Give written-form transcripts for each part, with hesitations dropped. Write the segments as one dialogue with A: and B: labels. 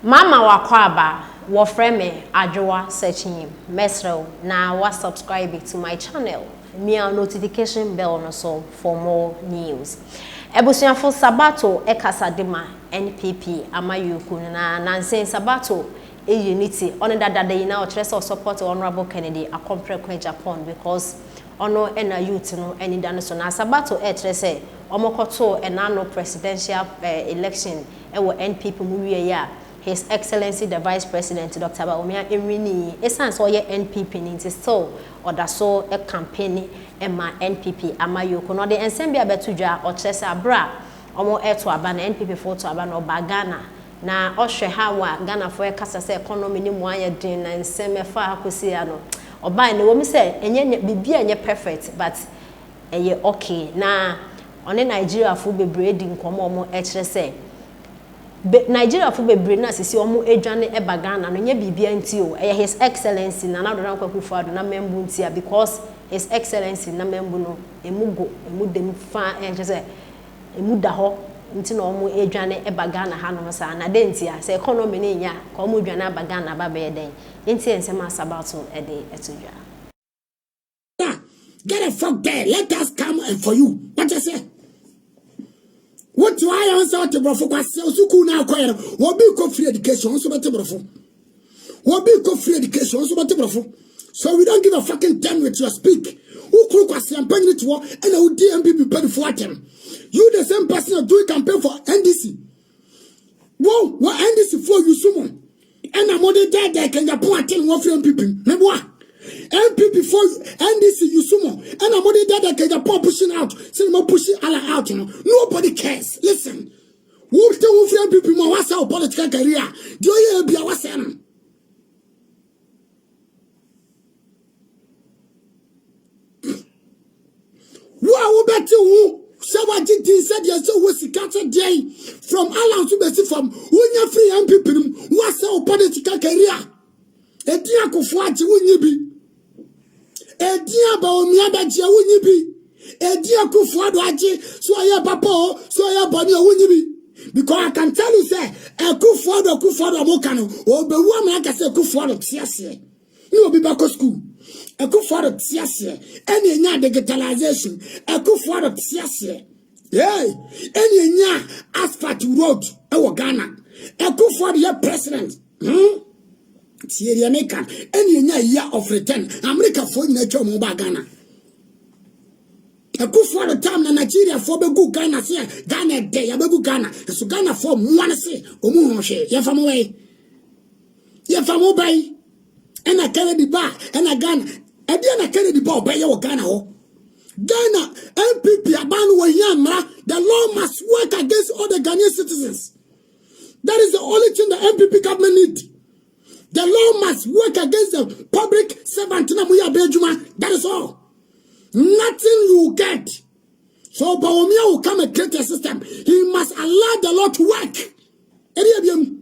A: Mama wakwaba wo frame Addo searching mesro na wa subscribe to my channel me notification bell no so for more news. Ebusuafo Sabato ekasadema NPP amayuku na nansen Sabato unity on that day now trust support Honorable Kennedy Akufo Japan because ono ena youth no eni dane so na Sabato trese omokoto enano presidential election ewo NPP mu wie ya His Excellency the Vice President Dr. Baumia Emrini esan so ye NPP ni still oda so a campaign ema NPP amayoko no de ensembia betudwa o chese abra omo eto aba na NPP photo aba no bagana na ohwe hawa Ghana for kasa se economy ni mu aye din na enseme fa akosi ya no oba ne wo mi se enye bibia enye perfect but eye okay na one Nigeria fu bebre di nkomo omo ekire se Nigeria fu bebre na sisi omo edwane eba Ghana no nye bibia nti o His Excellency na Addo Akufo Addo na membu ntia because His Excellency na membu no emudem fa enjese emuda ho nti na omo edwane eba Ghana ha no sa na de ntia se economy ni nya ka omo edwane aba Ghana ba be den nti ensema Sabato ede etudwa.
B: Get a fuck there, let us come and for you. What you say? What do I answer to Brofo? Suku now choir. What be called free education? So better Brofo. What be called free education? So better Brofo. So we don't give a fucking damn with your speak. Who cook was campaigning to war and who DMP paid for them? You the same person who do campaign for NDC. Whoa, what NDC for you summon? And I'm on the dead there can you point at 10 one people. Remember what? NPP for NDC you sumo and I'm on the dead can you pushing out. Say more pushing all out, you know. Nobody cares. Listen. Who still NPP more what's our political career? Do you be our son? Who bet you? Sawa Jinti said yes, so was the day from Alan to Bessie from when you're free NPP. What's our political career? A dear Kofuachi wouldn't you be? A dear Baomiabachi wouldn't you be? A dear Kufuachi, so I have papa, so I have Bonnie wouldn't you be? Because I can tell you, say, a Kufuado Mokano, or the woman like I say Kufuado Tiasia. You will be back to school. A Kufuado Tiasia, any nya digitalization, a Kufuado Tiasia. Yay, any nya asphalt road, our Ghana, a Kufuado president. Thierry American, any year of return, America for nature mobile Ghana. A good for the time in Nigeria for the good Ghana, say Ghana day, a good Ghana, so Ghana for one say, Omuhoshe, Yafam away. Yafam obey, and I carry the bar, and I Ghana, and then I carry the ball by your Ghana. Ghana, MPP, Abanu Yamra, the law must work against all the Ghanaian citizens. That is the only thing the MPP government needs. The law must work against the public servant. That is all. Nothing you get. So Baumia will come and create a system. He must allow the law to work. Ediabium.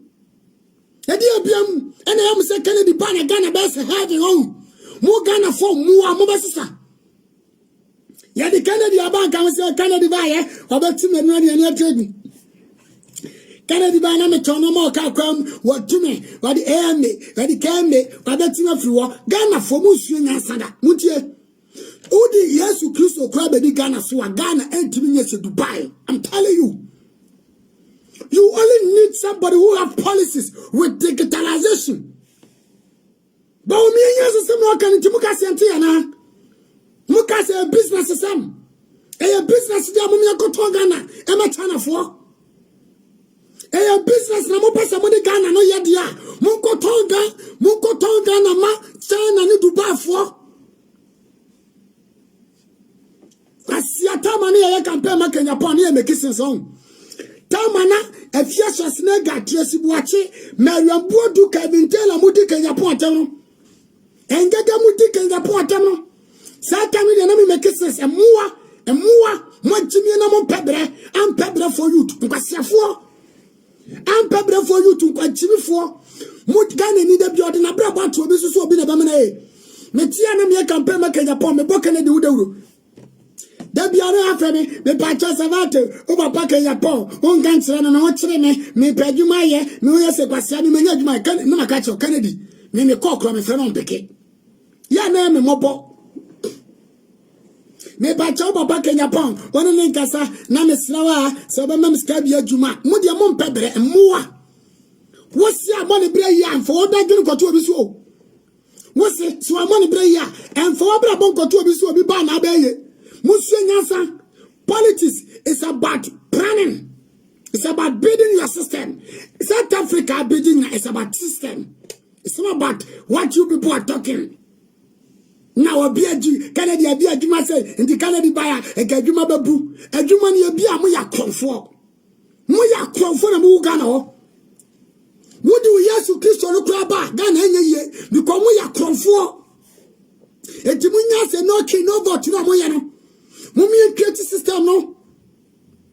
B: And I am saying Kennedy Bana Ghana best having home. More Ghana for more sister. Yeah, the Kennedy Abank can say Kennedy Vaya, or about Tim and your trading. Kennedy Bana me tono mo ka kwam what to me what the air me what the can me what that thing of Ghana for musu nyansada mutie odi Yesu Kristo kwa be Ghana so Ghana entimi nyese Dubai. I'm telling you, you only need somebody who have policies with digitalization. But we yes some no kan timuka sente yana muka say business sam a business dia mumia ko to Ghana e ma China for a business na mo pesa mo de Ghana no yedia munko tonga na ma China ni Dubai for asiata mani ya campaign ma Kenya pon e make sense on tamana e fiasha snega tresi buachi Mariam Bodu Kevin Taylor mudi Kenya pon tano engega mudi Kenya pon tano sa tami de na me make sense e muwa mo jimi na mo pebre am pebre for you nkasiafo I'm prepared for you to continue for Mutgan need a build in a brabant to be so be a bamane. Metia me campaign make Japan, me book and do. Debiano afemi, me pacha savate, o papa ke Japan, on gantre no chire me peduma ye, me oya se kwasia me nya djuma kan no makacho Kennedy. Me kokro me frema mpeke. Ya na me mobo. Me pacha o papa ke Japan, on ne nkasa na me slawa, so ba mam ska bia djuma. Mo de mo mpebre mmoa. Wosi amone bre ya mfo oda dwene kwato obi so. Wosi so amone bre ya, emfo obra bon kwato obi so obi ba na abaye. Politics is about planning. It's about building your system. South Africa building is about system. It's not about what you people are talking. Now a beer Canada a beer Juma say in the Canada buyer a Gajuma babu. A Juma ni a beer moya comfort. Moya comfort and Mugano. Would you yes to Christo Craba? Gan ye because moya comfort. A Jimunya say no king no vote no moyano. Mummy and create system no.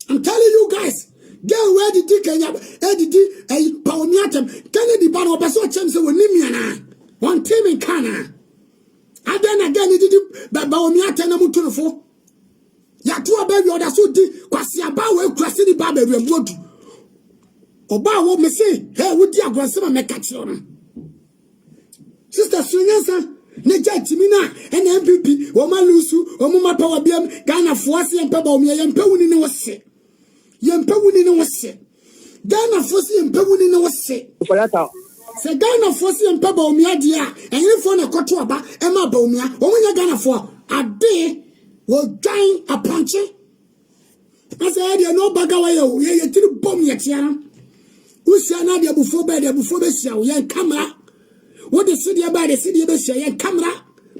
B: I'm telling you guys, get where the dick and a Pauniatum, Kennedy Bano Basso Champs with Nimiana. One team in Cana. I then again it did Baomiata Namutunfo. Yatua baby or the Sudi, Quasiaba, Crasidi Baby, and Wood. Oba what me say, hey, would you grandson make catchon? Sister Swingansa. Neja Timina and MPP, Omalusu, Omuma Power BM, Ghana Fossy and Pebble, Yampewin in was sick. Yampewin in was sick. Ghana Fossy and Pewin in was sick. Say Ghana Fossy and Pebble, Miadia, and you phone a Cotuaba, Emma Bomia, only Ghana for a day will dying a puncher. I said, you know, Bagawayo, you didn't bomb yet, Yana. Who's Yana before bed, before the show, yan camera. What the city about the city of the Shay camera?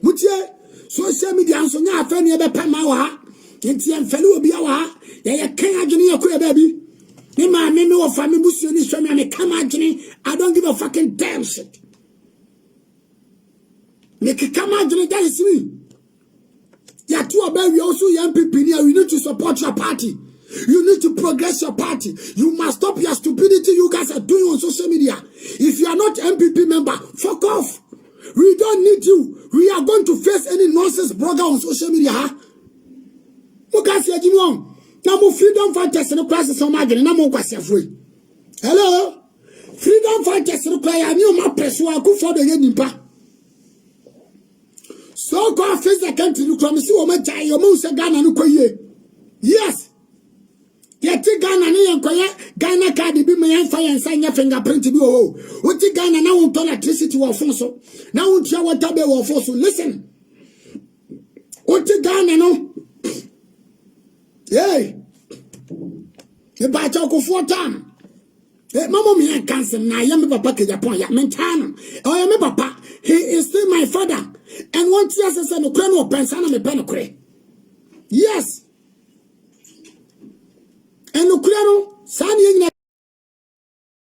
B: Mutia, social media and so now, Fanny about Pamawa, and Tian Fellow Biawa, ya can't agony a queer baby. Nima, me know of family Muslim is from me, come agony. I don't give a fucking damn shit. Make it come agony, that is me. Ya two about you also young people here, you need to support your party. You need to progress your party. You must stop your stupidity you guys are doing on social media. If you are not MPP member, fuck off. We don't need you. We are going to face any nonsense blogger on social media. Huh? Freedom fighters in the crisis on my hello? Freedom fighters in the crisis. I knew my press will go for the Yenimpa. So go face the country. You come see what my your mouse Ghana. Yes. Yeti Ghana ni yankoye Ghana card bi me yan fa yan sign fingerprint bi o. Oti Ghana na won electricity wo phone so. Na won tia water be wo phone so. Listen. Oti Ghana no. Hey. E ba cha Akufo tam. Mama me yan cancel na ya me papa ke Japan ya mentano. O ya me papa, he is still my father. And once yes say no kra no pensa na me pe no kre. Yes. And Ukraino, Sani